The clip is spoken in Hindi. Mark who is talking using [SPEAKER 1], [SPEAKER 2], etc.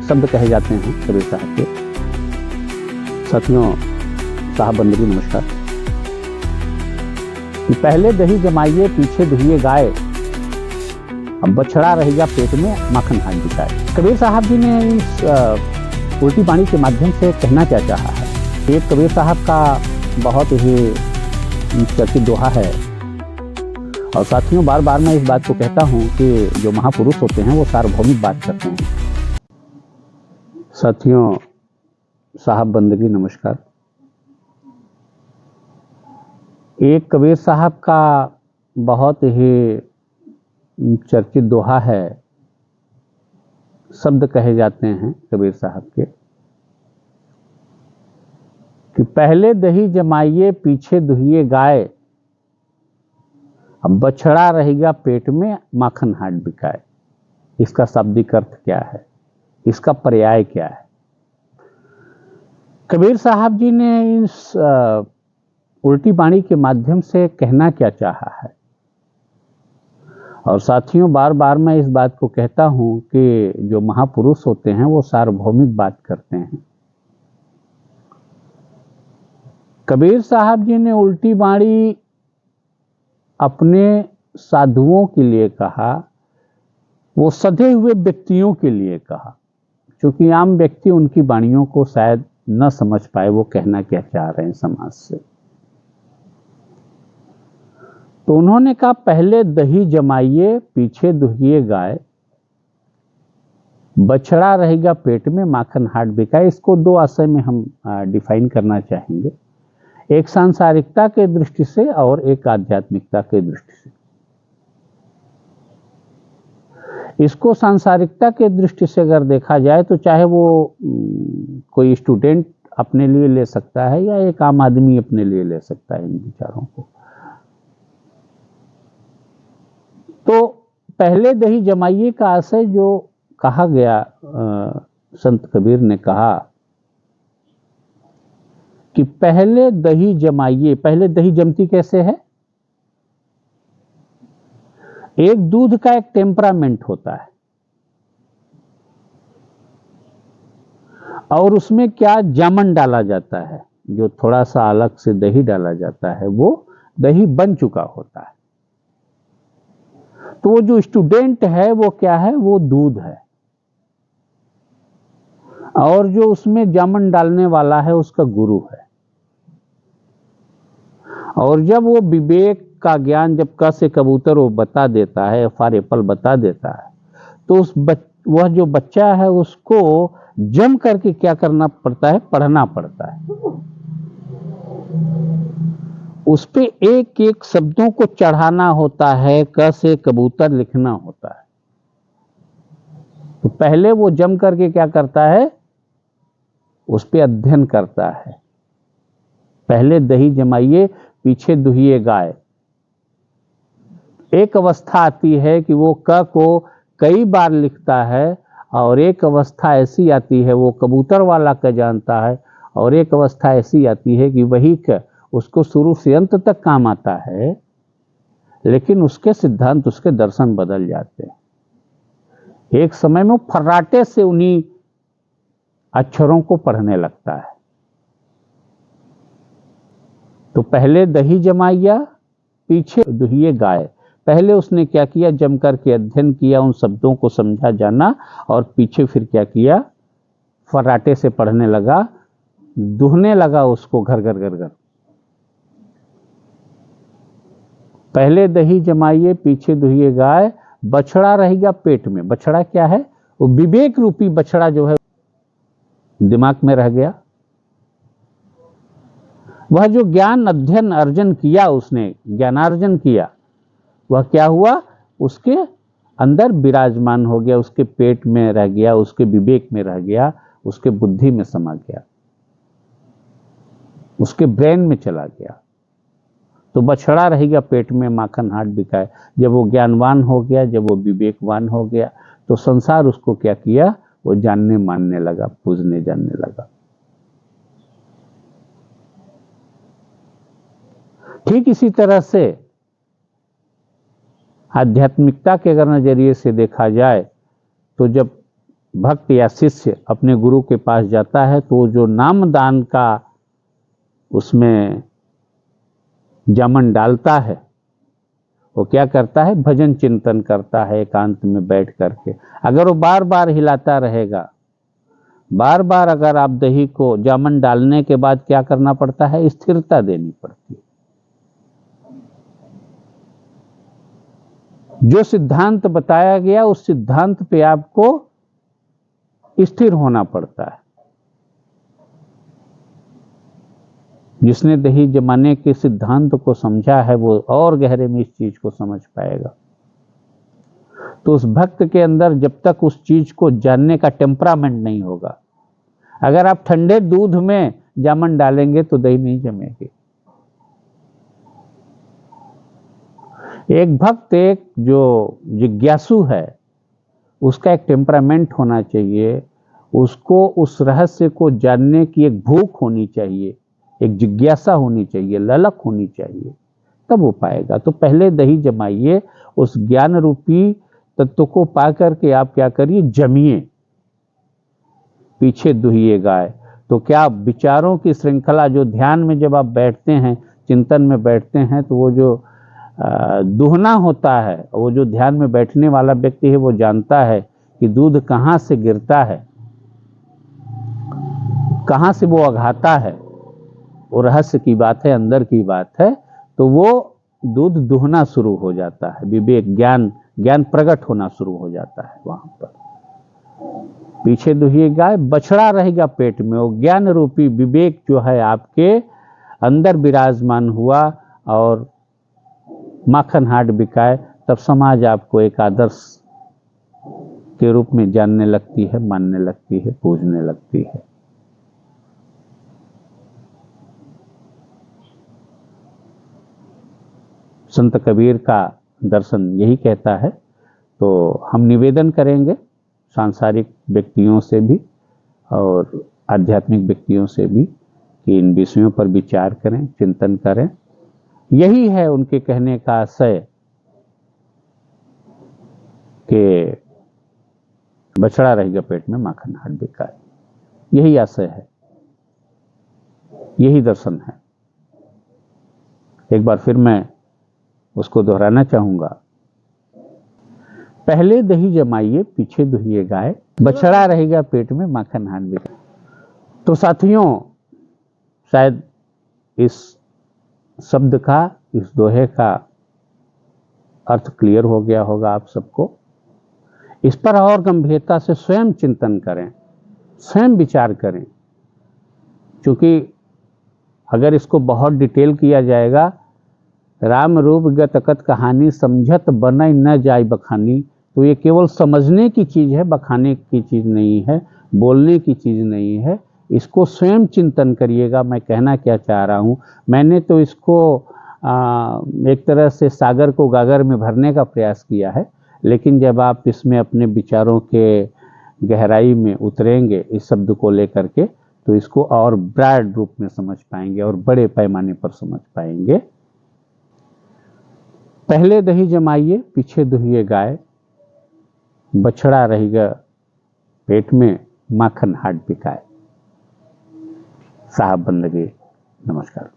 [SPEAKER 1] शब्द कहे जाते हैं कबीर साहब के। साथियों, साहब बंदगी नमस्कार। पहले दही जमाइए पीछे दुहिए गाय, अब बछड़ा रहेगा पेट में माखन हाथ बिकाए। कबीर साहब जी ने इस उल्टी वाणी के माध्यम से कहना क्या चाहा है। एक कबीर साहब का बहुत ही चर्चित दोहा है, और साथियों बार बार मैं इस बात को कहता हूं कि जो महापुरुष होते हैं वो सार्वभौमिक बात करते हैं। साथियों, साहब बंदगी नमस्कार। एक कबीर साहब का बहुत ही चर्चित दोहा है, शब्द कहे जाते हैं कबीर साहब के कि पहले दही जमाइए पीछे दुहिए गाय, अब बछड़ा रहेगा पेट में माखन हाट बिकाए। इसका शाब्दिक अर्थ क्या है, इसका पर्याय क्या है। कबीर साहब जी ने इस उल्टी वाणी के माध्यम से कहना क्या चाहा है। और साथियों बार बार मैं इस बात को कहता हूं कि जो महापुरुष होते हैं वो सार्वभौमिक बात करते हैं। कबीर साहब जी ने उल्टी वाणी अपने साधुओं के लिए कहा, वो सधे हुए व्यक्तियों के लिए कहा, क्योंकि आम व्यक्ति उनकी वाणियों को शायद न समझ पाए वो कहना क्या चाह रहे हैं समाज से। तो उन्होंने कहा पहले दही जमाइए पीछे दुहिए गाय, बछड़ा रहेगा पेट में माखन हाट बिकाए। इसको दो आशय में हम डिफाइन करना चाहेंगे, एक सांसारिकता के दृष्टि से और एक आध्यात्मिकता के दृष्टि से। इसको सांसारिकता के दृष्टि से अगर देखा जाए तो चाहे वो कोई स्टूडेंट अपने लिए ले सकता है या एक आम आदमी अपने लिए ले सकता है इन विचारों को। तो पहले दही जमाइए का आशय जो कहा गया, संत कबीर ने कहा कि पहले दही जमाइए। पहले दही जमती कैसे है? एक दूध का एक टेम्परामेंट होता है, और उसमें क्या जामन डाला जाता है, जो थोड़ा सा अलग से दही डाला जाता है, वो दही बन चुका होता है। तो वो जो स्टूडेंट है वो क्या है, वो दूध है, और जो उसमें जामन डालने वाला है उसका गुरु है। और जब वो विवेक का ज्ञान, जब क से कबूतर वो बता देता है, फॉर एप्पल बता देता है, तो वह जो बच्चा है उसको जम करके क्या करना पड़ता है, पढ़ना पड़ता है। उस पे एक एक शब्दों को चढ़ाना होता है, क से कबूतर लिखना होता है। तो पहले वो जम करके क्या करता है, उस पे अध्ययन करता है। पहले दही जमाइए पीछे दुहिए गाय। एक अवस्था आती है कि वो क को कई बार लिखता है, और एक अवस्था ऐसी आती है वो कबूतर वाला क जानता है, और एक अवस्था ऐसी आती है कि वही क उसको शुरू से अंत तक काम आता है, लेकिन उसके सिद्धांत, उसके दर्शन बदल जाते हैं। एक समय में फर्राटे से उन्हीं अक्षरों को पढ़ने लगता है। तो पहले दही जमाइया पीछे दुहिए गाय। पहले उसने क्या किया, जम करके अध्ययन किया, उन शब्दों को समझा जाना, और पीछे फिर क्या किया, फर्राटे से पढ़ने लगा, दुहने लगा उसको घर घर घर घर। पहले दही जमाइए पीछे दुहिए गाय, बछड़ा रहेगा पेट में। बछड़ा क्या है, वो विवेक रूपी बछड़ा जो है दिमाग में रह गया। वह जो ज्ञान अध्ययन अर्जन किया, उसने ज्ञानार्जन किया, वह क्या हुआ, उसके अंदर विराजमान हो गया, उसके पेट में रह गया, उसके विवेक में रह गया, उसके बुद्धि में समा गया, उसके ब्रेन में चला गया। तो बछड़ा रहेगा पेट में माखन हाट बिकाए। जब वो ज्ञानवान हो गया, जब वो विवेकवान हो गया, तो संसार उसको क्या किया, वो जानने मानने लगा, पूजने जानने लगा। ठीक इसी तरह से आध्यात्मिकता के अगर नजरिए से देखा जाए तो जब भक्त या शिष्य अपने गुरु के पास जाता है तो जो नामदान का उसमें जामन डालता है, वो क्या करता है, भजन चिंतन करता है एकांत में बैठ करके। अगर वो बार बार हिलाता रहेगा, बार बार अगर आप दही को जामन डालने के बाद क्या करना पड़ता है, स्थिरता देनी पड़ती है। जो सिद्धांत बताया गया उस सिद्धांत पे आपको स्थिर होना पड़ता है। जिसने दही जमाने के सिद्धांत को समझा है वो और गहरे में इस चीज को समझ पाएगा। तो उस भक्त के अंदर जब तक उस चीज को जानने का टेम्परामेंट नहीं होगा, अगर आप ठंडे दूध में जामन डालेंगे तो दही नहीं जमेगी। एक भक्त, एक जो जिज्ञासु है, उसका एक टेम्परामेंट होना चाहिए, उसको उस रहस्य को जानने की एक भूख होनी चाहिए, एक जिज्ञासा होनी चाहिए, ललक होनी चाहिए, तब वो पाएगा। तो पहले दही जमाइए, उस ज्ञान रूपी तत्व को पा करके आप क्या करिए, जमिए, पीछे दुहिए गाय। तो क्या विचारों की श्रृंखला, जो ध्यान में जब आप बैठते हैं, चिंतन में बैठते हैं, तो वो जो दुहना होता है, वो जो ध्यान में बैठने वाला व्यक्ति है वो जानता है कि दूध कहाँ से गिरता है, कहाँ से वो अघाता है, वो रहस्य की बात है, अंदर की बात है। तो वो दूध दुहना शुरू हो जाता है, विवेक ज्ञान प्रकट होना शुरू हो जाता है। वहां पर पीछे दुहिए गाय, बछड़ा रहेगा पेट में। वो ज्ञान रूपी विवेक जो है आपके अंदर विराजमान हुआ और माखन हाट बिकाए, तब समाज आपको एक आदर्श के रूप में जानने लगती है, मानने लगती है, पूजने लगती है। संत कबीर का दर्शन यही कहता है। तो हम निवेदन करेंगे सांसारिक व्यक्तियों से भी और आध्यात्मिक व्यक्तियों से भी कि इन विषयों पर विचार करें, चिंतन करें। यही है उनके कहने का आशय कि बछड़ा रहेगा पेट में, माखन हाट बिकाए। यही आशय है, यही दर्शन है। एक बार फिर मैं उसको दोहराना चाहूंगा। पहले दही जमाइए, पीछे दुहिए गाय, बछड़ा रहेगा पेट में, माखन हाट बिकाए। तो साथियों, शायद इस शब्द का, इस दोहे का अर्थ क्लियर हो गया होगा आप सबको। इस पर और गंभीरता से स्वयं चिंतन करें, स्वयं विचार करें, क्योंकि अगर इसको बहुत डिटेल किया जाएगा, राम रूप गत अकथ कहानी, समझत बनई न जाय बखानी। तो ये केवल समझने की चीज है, बखाने की चीज नहीं है, बोलने की चीज नहीं है। इसको स्वयं चिंतन करिएगा। मैं कहना क्या चाह रहा हूँ, मैंने तो इसको एक तरह से सागर को गागर में भरने का प्रयास किया है, लेकिन जब आप इसमें अपने विचारों के गहराई में उतरेंगे इस शब्द को लेकर के, तो इसको और ब्रॉड रूप में समझ पाएंगे और बड़े पैमाने पर समझ पाएंगे। पहले दही जमाइए, पीछे दुहिए गाय, बछड़ा रहेगा पेट में, माखन हाट बिकाए। साहब बंदगी, नमस्कार।